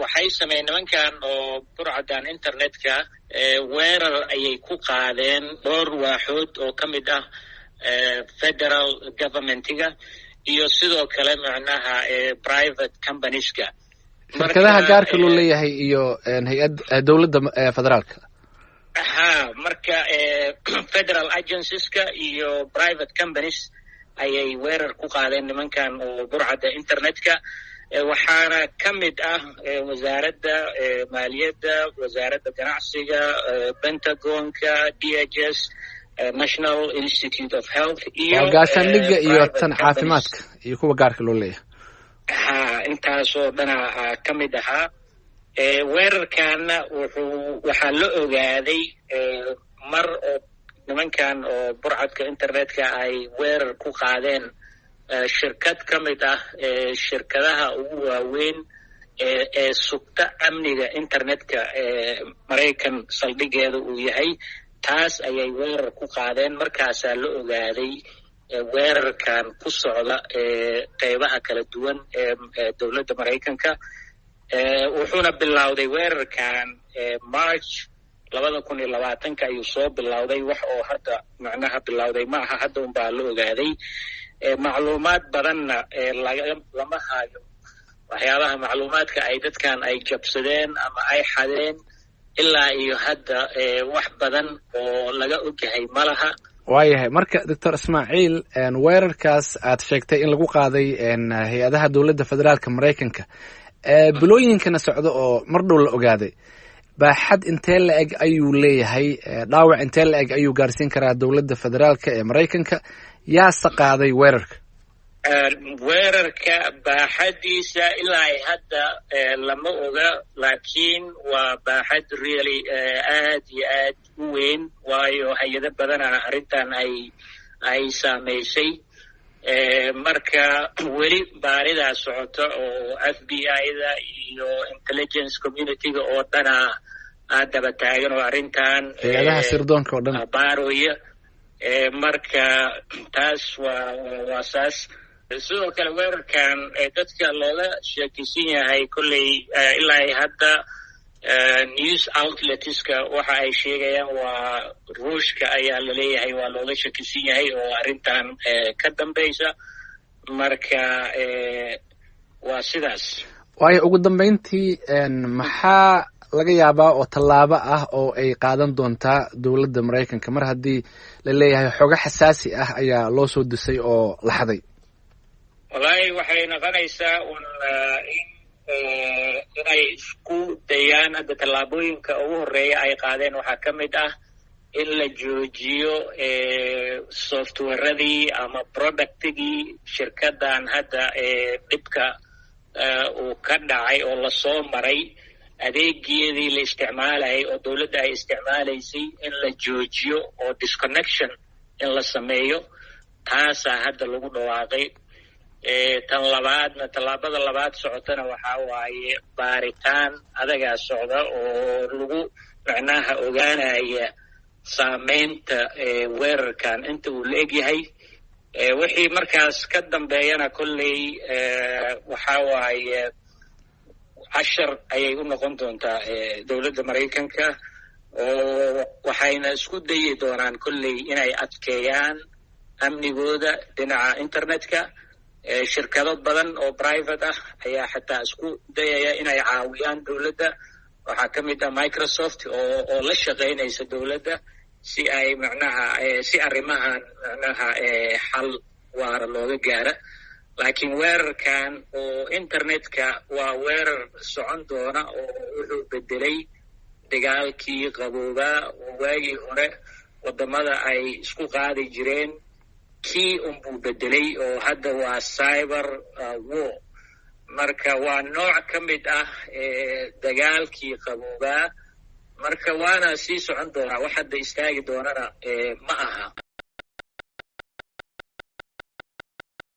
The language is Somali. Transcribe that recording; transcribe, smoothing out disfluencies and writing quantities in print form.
waxay sameeyeen nimankan oo burcadan internetka weerar ayay ku qaadeen dhowr waaxood oo ka mid ah federal governmentiga iyo sidoo kale macnaha private companieska shirkadaha gaarka loo leeyahay iyo hay-ad dowladda federaalka marka federal agencieska iyo private companies ayay weerar ku qaadeen nimankan oo burcada internetka waxaana ka mid ah wasaaradda maaliyadda, wasaaradda ganacsiga, pentagonka, DHS, National Institute of Health iyo gaashaandhigga iyo tan caafimaadka iyo kuwa gaarka loo leeyahay intaasoo dhana ka mid ahaa weerarkaana waxaa la ogaaday mar oo nimankan oo burcadka internetka ay weerar ku qaadeen shirkad ka mid ah shirkadaha ugu waaweyn ee sugta amniga internetka Maraykan saldhigeeda uu yahay taas ayay weerar ku qaadeen markaasaa la ogaaday weerarkan ku socda qeybaha kala duwan ee dowladda Maraykanka wuxuuna bilowday weerarkan March 2020 ayuu soo bilowday wax oo hadda macnaha bilowday ma aha hadda unbaa la ogaaday macluumaad badanna lama hayo waxyaabaha macluumaadka ay dadkan ay jabsadeen ama ay xadeen ilaa iyo hadda wax badan oo laga ogyahay ma laha waayahay marka doctor Ismaaciil weerarkaas aad sheegtay in lagu qaaday hay-adaha dowladda federaalka Maraykanka bilooyinkana socdo oo mar dhow la ogaaday baaxad intee la eg ayuu leeyahay dhaawac intee la eg ayuu gaarsiin karaa dowladda federaalka ee Maraykanka yaase qaaday weerarka baaxadiisa ilaa hadda lama oga laakiin waa baaxad really aad iyo aad u weyn waayo hay-ado badana arrintan ay saameysay marka weli baaridaa socota oo FBI-da iyo intelligence community-ga oo dhana daba taagan oo arrintan hay'adaha sirdoonka oo dhan baaroya marka taas waa saas sidoo kale weerarkan dadka looga sheekaysan yahay kolley ilaa hadda news outletska waxa ay sheegayaan waa ruushka ayaa laleeyahay waa looga shakisan yahay oo arrintan ka dambaysa marka waa sidaas waayo ugu dambeyntii maxaa laga yaabaa oo tallaabo ah oo ay qaadan doontaa dowladda Maraykanka mar haddii la leeyahay xogo xasaasi ah ayaa loo soo disay oo la xaday wallaahi waxay noqonaysaa inay isku dayaan hadda tallaabooyinka ugu horeeya ay qaadeen waxaa ka mid ah in la joojiyo softwareadii ama productigii shirkadan hadda dhibka uu ka dhacay oo lasoo maray adeegeedii la isticmaalayay oo dowladda ay isticmaalaysay in la joojiyo oo disconnection in la sameeyo taasaa hadda lagu dhawaaqay tan labaadna tallaabada labaad socotana waxaa waaye baaritaan adagaa socda oo lagu macnaha ogaanaya saameynta weerarkan inta uu la egyahay wixii markaas ka dambeeyana kolley waxaa waaye cashar ayay u noqon doontaa dowladda Maraykanka oo waxayna isku dayi doonaan kolley inay adkeeyaan amnigooda dhinaca internetka shirkado badan oo private ah ayaa xataa isku dayaya inay caawiyaan dowladda waxaa ka mid ah Microsoft oo la shaqaynaysa dowladda si ay macnaha si arrimahan macnaha xal waara looga gaara laakiin weerarkan oo internetka waa weerar socon doona oo wuxuu bedelay dagaalkii qaboobaa oo waagii hore wadamada ay isku qaadi jireen kii unbuu bedelay oo hadda waa cyber war marka waa nooc ka mid ah dagaalkii qaboobaa marka waana sii socon doonaa wax hadda istaagi doonana ma aha